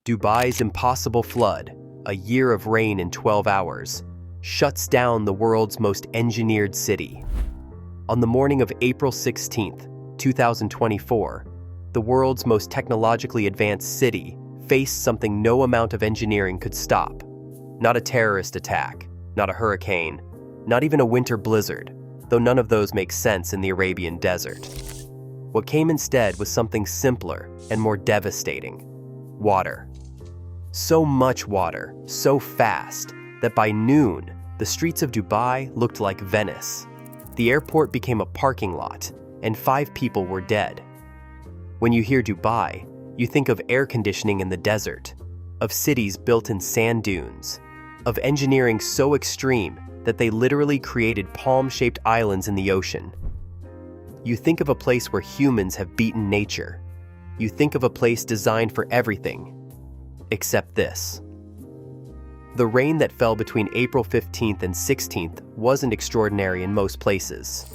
Dubai's impossible flood, a year of rain in 12 hours, shuts down the world's most engineered city. On the morning of April 16, 2024, the world's most technologically advanced city faced something no amount of engineering could stop. Not a terrorist attack, not a hurricane, not even a winter blizzard, though none of those make sense in the Arabian desert. What came instead was something simpler and more devastating: water. So much water, so fast, that by noon, the streets of Dubai looked like Venice. The airport became a parking lot, and 5 people were dead. When you hear Dubai, you think of air conditioning in the desert, of cities built in sand dunes, of engineering so extreme that they literally created palm-shaped islands in the ocean. You think of a place where humans have beaten nature. You think of a place designed for everything, except this. The rain that fell between April 15th and 16th wasn't extraordinary in most places.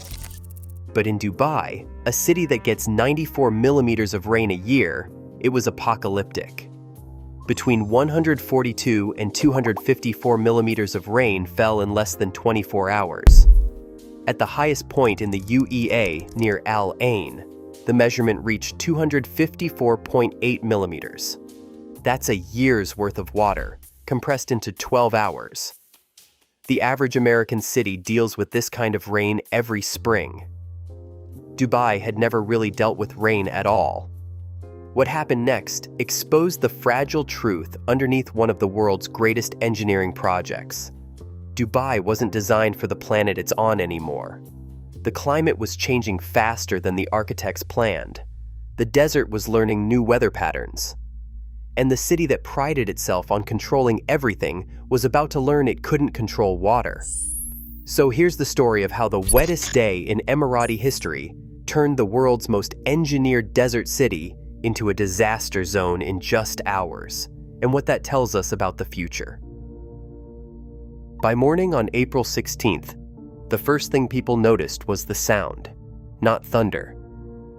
But in Dubai, a city that gets 94 millimeters of rain a year, it was apocalyptic. Between 142 and 254 millimeters of rain fell in less than 24 hours. At the highest point in the UEA near Al Ain, the measurement reached 254.8 millimeters. That's a year's worth of water, compressed into 12 hours. The average American city deals with this kind of rain every spring. Dubai had never really dealt with rain at all. What happened next exposed the fragile truth underneath one of the world's greatest engineering projects. Dubai wasn't designed for the planet it's on anymore. The climate was changing faster than the architects planned. The desert was learning new weather patterns. And the city that prided itself on controlling everything was about to learn it couldn't control water. So here's the story of how the wettest day in Emirati history turned the world's most engineered desert city into a disaster zone in just hours, and what that tells us about the future. By morning on April 16th, the first thing people noticed was the sound, not thunder.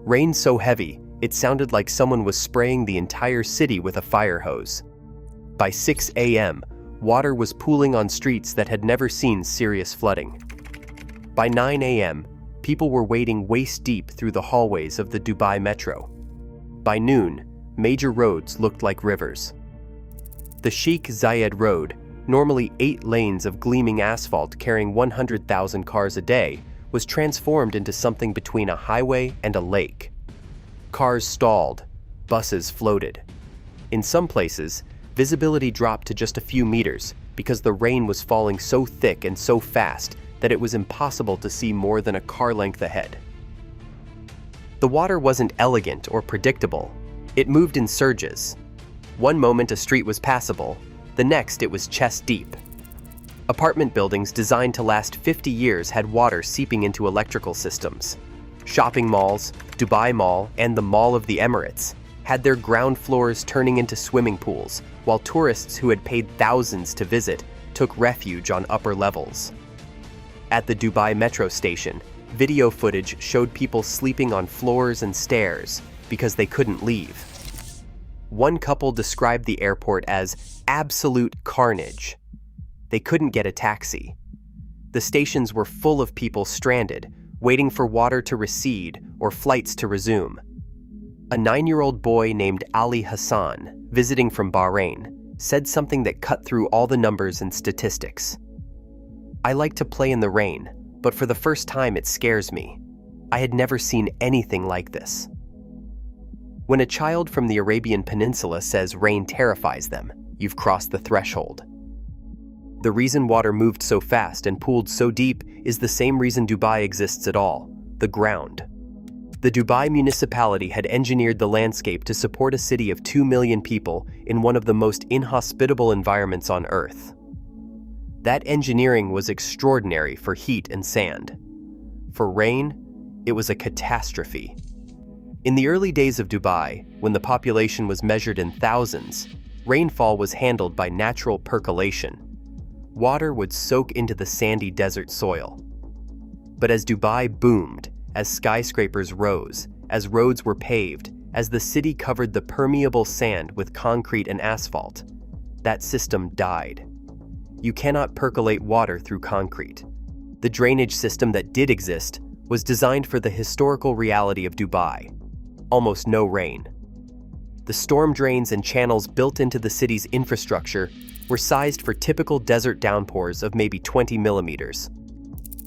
Rain so heavy, it sounded like someone was spraying the entire city with a fire hose. By 6 a.m., water was pooling on streets that had never seen serious flooding. By 9 a.m., people were wading waist-deep through the hallways of the Dubai metro. By noon, major roads looked like rivers. The Sheikh Zayed Road, normally 8 lanes of gleaming asphalt carrying 100,000 cars a day, was transformed into something between a highway and a lake. Cars stalled, buses floated. In some places, visibility dropped to just a few meters because the rain was falling so thick and so fast that it was impossible to see more than a car length ahead. The water wasn't elegant or predictable. It moved in surges. One moment a street was passable, the next it was chest deep. Apartment buildings designed to last 50 years had water seeping into electrical systems. Shopping malls, Dubai Mall, and the Mall of the Emirates had their ground floors turning into swimming pools, while tourists who had paid thousands to visit took refuge on upper levels. At the Dubai metro station, video footage showed people sleeping on floors and stairs because they couldn't leave. One couple described the airport as absolute carnage. They couldn't get a taxi. The stations were full of people stranded, waiting for water to recede or flights to resume. A 9-year-old boy named Ali Hassan, visiting from Bahrain, said something that cut through all the numbers and statistics. "I like to play in the rain, but for the first time it scares me. I had never seen anything like this." When a child from the Arabian Peninsula says rain terrifies them, you've crossed the threshold. The reason water moved so fast and pooled so deep is the same reason Dubai exists at all: the ground. The Dubai municipality had engineered the landscape to support a city of 2 million people in one of the most inhospitable environments on Earth. That engineering was extraordinary for heat and sand. For rain, it was a catastrophe. In the early days of Dubai, when the population was measured in thousands, rainfall was handled by natural percolation. Water would soak into the sandy desert soil. But as Dubai boomed, as skyscrapers rose, as roads were paved, As the city covered the permeable sand with concrete and asphalt, that system died. You cannot percolate water through concrete. The drainage system that did exist was designed for the historical reality of Dubai. Almost no rain. The storm drains and channels built into the city's infrastructure were sized for typical desert downpours of maybe 20 millimeters.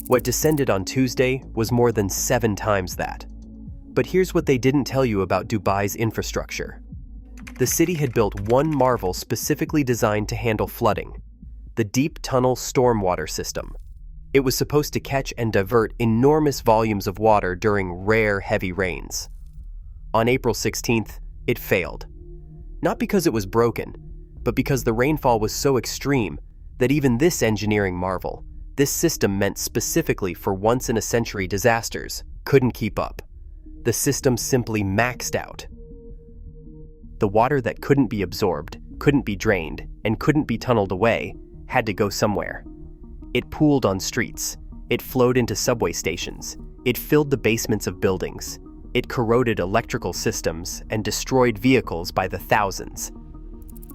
What descended on Tuesday was more than 7 times that. But here's what they didn't tell you about Dubai's infrastructure. The city had built one marvel specifically designed to handle flooding: the deep tunnel stormwater system. It was supposed to catch and divert enormous volumes of water during rare heavy rains. On April 16th, it failed. Not because it was broken, but because the rainfall was so extreme that even this engineering marvel, this system meant specifically for once-in-a-century disasters, couldn't keep up. The system simply maxed out. The water that couldn't be absorbed, couldn't be drained, and couldn't be tunneled away had to go somewhere. It pooled on streets. It flowed into subway stations. It filled the basements of buildings. It corroded electrical systems and destroyed vehicles by the thousands.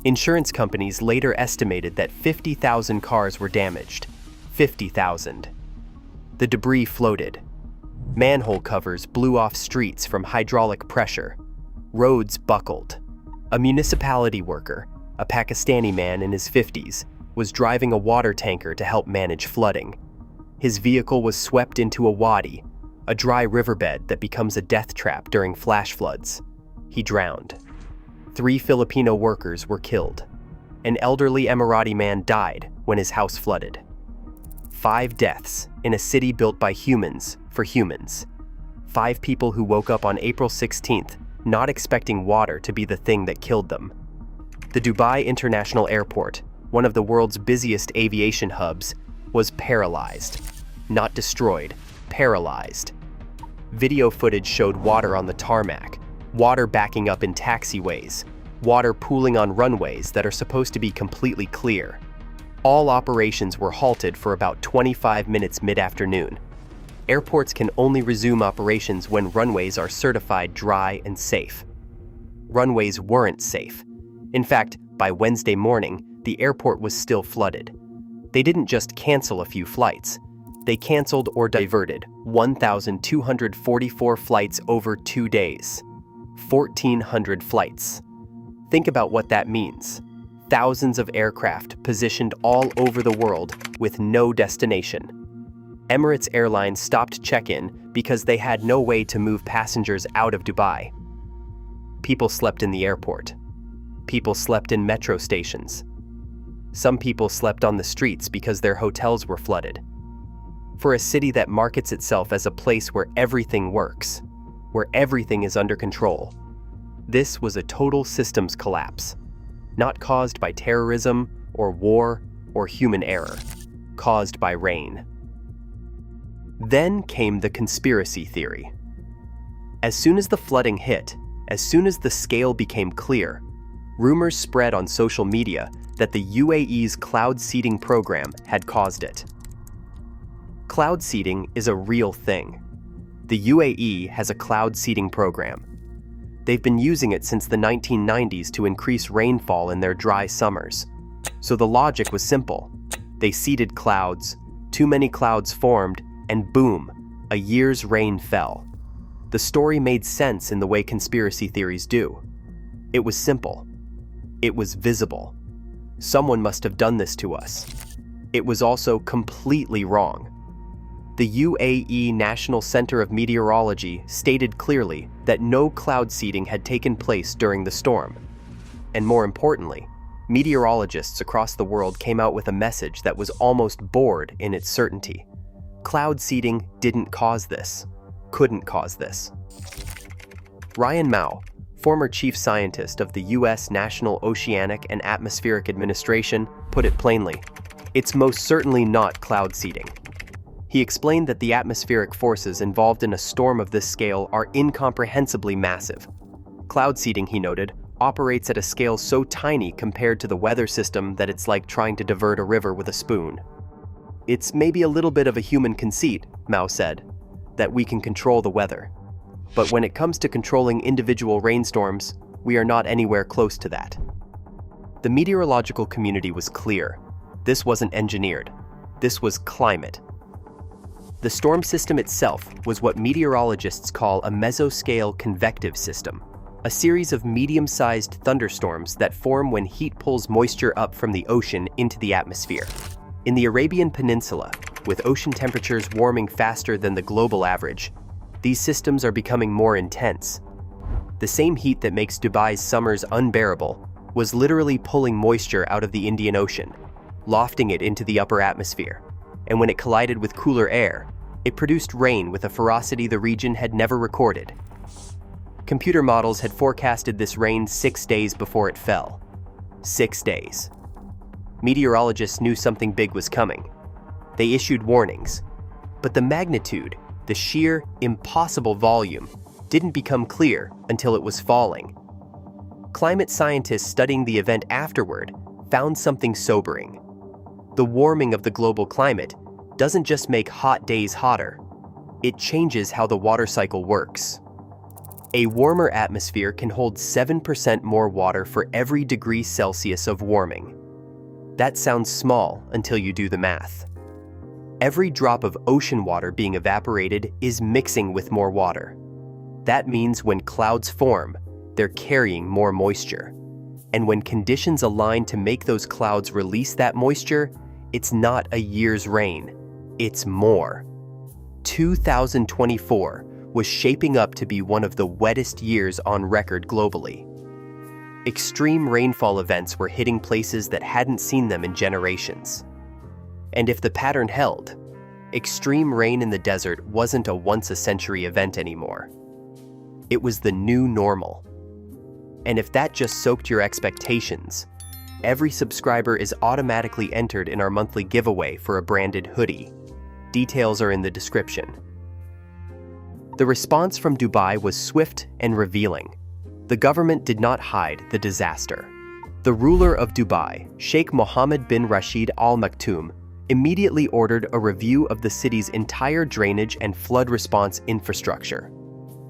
Insurance companies later estimated that 50,000 cars were damaged. 50,000. The debris floated. Manhole covers blew off streets from hydraulic pressure. Roads buckled. A municipality worker, a Pakistani man in his 50s, was driving a water tanker to help manage flooding. His vehicle was swept into a wadi, a dry riverbed that becomes a death trap during flash floods. He drowned. 3 Filipino workers were killed. An elderly Emirati man died when his house flooded. 5 deaths in a city built by humans for humans. 5 people who woke up on April 16th not expecting water to be the thing that killed them. The Dubai International Airport, one of the world's busiest aviation hubs, was paralyzed. Not destroyed, paralyzed. Video footage showed water on the tarmac, water backing up in taxiways, water pooling on runways that are supposed to be completely clear. All operations were halted for about 25 minutes mid-afternoon. Airports can only resume operations when runways are certified dry and safe. Runways weren't safe. In fact, by Wednesday morning, the airport was still flooded. They didn't just cancel a few flights. They canceled or diverted 1,244 flights over 2 days. 1,400 flights. Think about what that means. Thousands of aircraft positioned all over the world with no destination. Emirates Airlines stopped check-in because they had no way to move passengers out of Dubai. People slept in the airport. People slept in metro stations. Some people slept on the streets because their hotels were flooded. For a city that markets itself as a place where everything works, where everything is under control, this was a total systems collapse, not caused by terrorism or war or human error, caused by rain. Then came the conspiracy theory. As soon as the flooding hit, as soon as the scale became clear, rumors spread on social media that the UAE's cloud seeding program had caused it. Cloud seeding is a real thing. The UAE has a cloud seeding program. They've been using it since the 1990s to increase rainfall in their dry summers. So the logic was simple. They seeded clouds, too many clouds formed, and boom, a year's rain fell. The story made sense in the way conspiracy theories do. It was simple. It was visible. Someone must have done this to us. It was also completely wrong. The UAE National Center of Meteorology stated clearly that no cloud seeding had taken place during the storm. And more importantly, meteorologists across the world came out with a message that was almost bored in its certainty. Cloud seeding didn't cause this, couldn't cause this. Ryan Mao, former chief scientist of the U.S. National Oceanic and Atmospheric Administration, put it plainly: it's most certainly not cloud seeding. He explained that the atmospheric forces involved in a storm of this scale are incomprehensibly massive. Cloud seeding, he noted, operates at a scale so tiny compared to the weather system that it's like trying to divert a river with a spoon. It's maybe a little bit of a human conceit, Mao said, that we can control the weather. But when it comes to controlling individual rainstorms, we are not anywhere close to that. The meteorological community was clear. This wasn't engineered. This was climate. The storm system itself was what meteorologists call a mesoscale convective system, a series of medium-sized thunderstorms that form when heat pulls moisture up from the ocean into the atmosphere. In the Arabian Peninsula, with ocean temperatures warming faster than the global average, these systems are becoming more intense. The same heat that makes Dubai's summers unbearable was literally pulling moisture out of the Indian Ocean, lofting it into the upper atmosphere, and when it collided with cooler air, it produced rain with a ferocity the region had never recorded. Computer models had forecasted this rain 6 days before it fell. 6 days. Meteorologists knew something big was coming. They issued warnings, but the magnitude, the sheer, impossible volume, didn't become clear until it was falling. Climate scientists studying the event afterward found something sobering. The warming of the global climate doesn't just make hot days hotter, it changes how the water cycle works. A warmer atmosphere can hold 7% more water for every degree Celsius of warming. That sounds small until you do the math. Every drop of ocean water being evaporated is mixing with more water. That means when clouds form, they're carrying more moisture. And when conditions align to make those clouds release that moisture, it's not a year's rain, it's more. 2024 was shaping up to be one of the wettest years on record globally. Extreme rainfall events were hitting places that hadn't seen them in generations. And if the pattern held, extreme rain in the desert wasn't a once-a-century event anymore. It was the new normal. And if that just soaked your expectations, every subscriber is automatically entered in our monthly giveaway for a branded hoodie. Details are in the description. The response from Dubai was swift and revealing. The government did not hide the disaster. The ruler of Dubai, Sheikh Mohammed bin Rashid Al Maktoum, immediately ordered a review of the city's entire drainage and flood response infrastructure.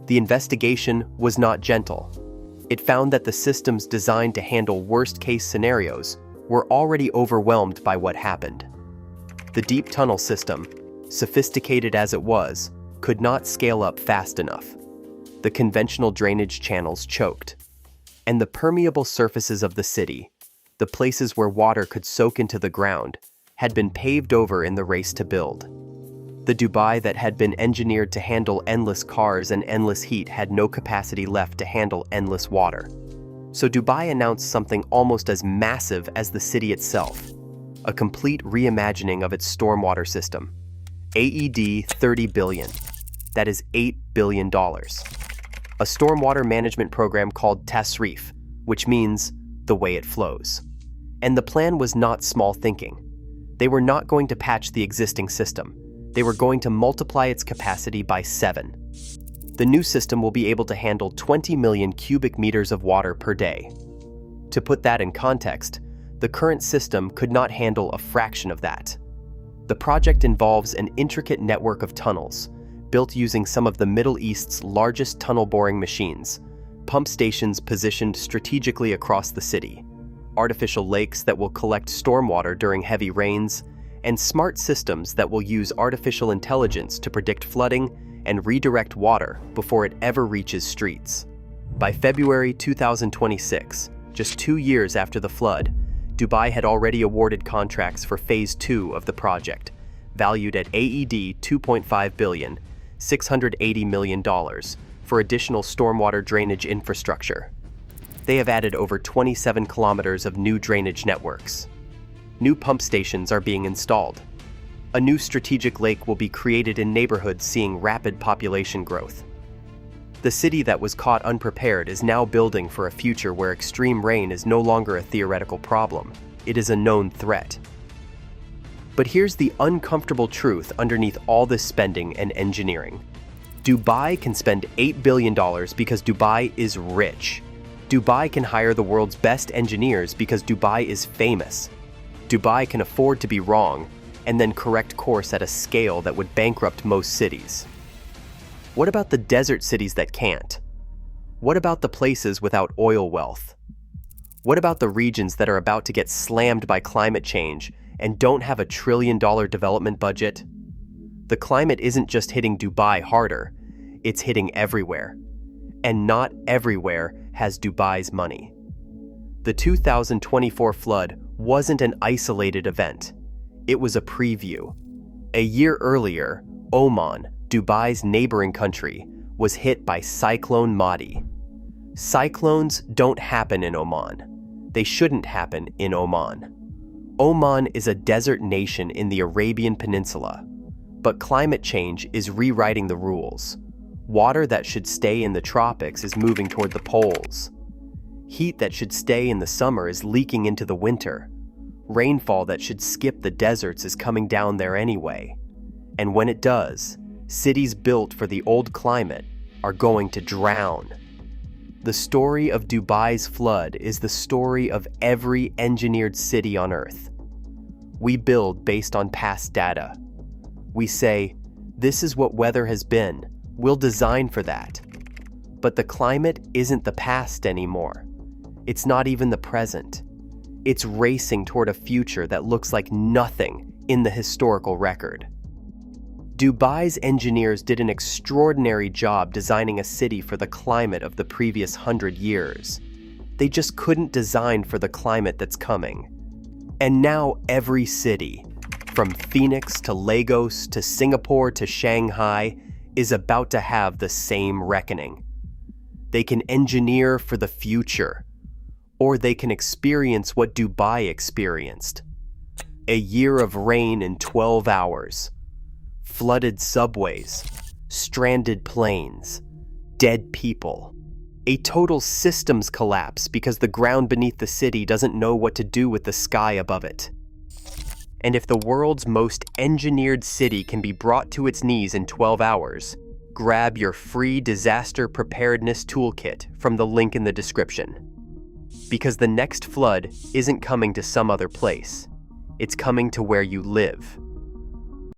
The investigation was not gentle. It found that the systems designed to handle worst-case scenarios were already overwhelmed by what happened. The deep tunnel system, sophisticated as it was, could not scale up fast enough. The conventional drainage channels choked. And the permeable surfaces of the city, the places where water could soak into the ground, had been paved over in the race to build. The Dubai that had been engineered to handle endless cars and endless heat had no capacity left to handle endless water. So Dubai announced something almost as massive as the city itself, a complete reimagining of its stormwater system. AED 30 billion. That is $8 billion. A stormwater management program called Tasrif, which means the way it flows. And the plan was not small thinking. They were not going to patch the existing system. They were going to multiply its capacity by 7. The new system will be able to handle 20 million cubic meters of water per day. To put that in context, the current system could not handle a fraction of that. The project involves an intricate network of tunnels, built using some of the Middle East's largest tunnel boring machines, pump stations positioned strategically across the city, artificial lakes that will collect stormwater during heavy rains, and smart systems that will use artificial intelligence to predict flooding and redirect water before it ever reaches streets. By February 2026, just 2 years after the flood, Dubai had already awarded contracts for Phase 2 of the project, valued at AED 2.5 billion, $680 million, for additional stormwater drainage infrastructure. They have added over 27 kilometers of new drainage networks. New pump stations are being installed. A new strategic lake will be created in neighborhoods seeing rapid population growth. The city that was caught unprepared is now building for a future where extreme rain is no longer a theoretical problem. It is a known threat. But here's the uncomfortable truth underneath all this spending and engineering. Dubai can spend $8 billion because Dubai is rich. Dubai can hire the world's best engineers because Dubai is famous. Dubai can afford to be wrong and then correct course at a scale that would bankrupt most cities. What about the desert cities that can't? What about the places without oil wealth? What about the regions that are about to get slammed by climate change and don't have a trillion-dollar development budget? The climate isn't just hitting Dubai harder, it's hitting everywhere. And not everywhere has Dubai's money. The 2024 flood wasn't an isolated event. It was a preview. A year earlier, Oman, Dubai's neighboring country, was hit by Cyclone Madi. Cyclones don't happen in Oman. They shouldn't happen in Oman. Oman is a desert nation in the Arabian Peninsula, but climate change is rewriting the rules. Water that should stay in the tropics is moving toward the poles. Heat that should stay in the summer is leaking into the winter. Rainfall that should skip the deserts is coming down there anyway. And when it does, cities built for the old climate are going to drown. The story of Dubai's flood is the story of every engineered city on Earth. We build based on past data. We say, this is what weather has been, we'll design for that. But the climate isn't the past anymore. It's not even the present. It's racing toward a future that looks like nothing in the historical record. Dubai's engineers did an extraordinary job designing a city for the climate of the previous 100 years. They just couldn't design for the climate that's coming. And now every city, from Phoenix to Lagos to Singapore to Shanghai, is about to have the same reckoning. They can engineer for the future, or they can experience what Dubai experienced. A year of rain in 12 hours. Flooded subways, stranded planes, dead people. A total systems collapse because the ground beneath the city doesn't know what to do with the sky above it. And if the world's most engineered city can be brought to its knees in 12 hours, grab your free disaster preparedness toolkit from the link in the description. Because the next flood isn't coming to some other place. It's coming to where you live.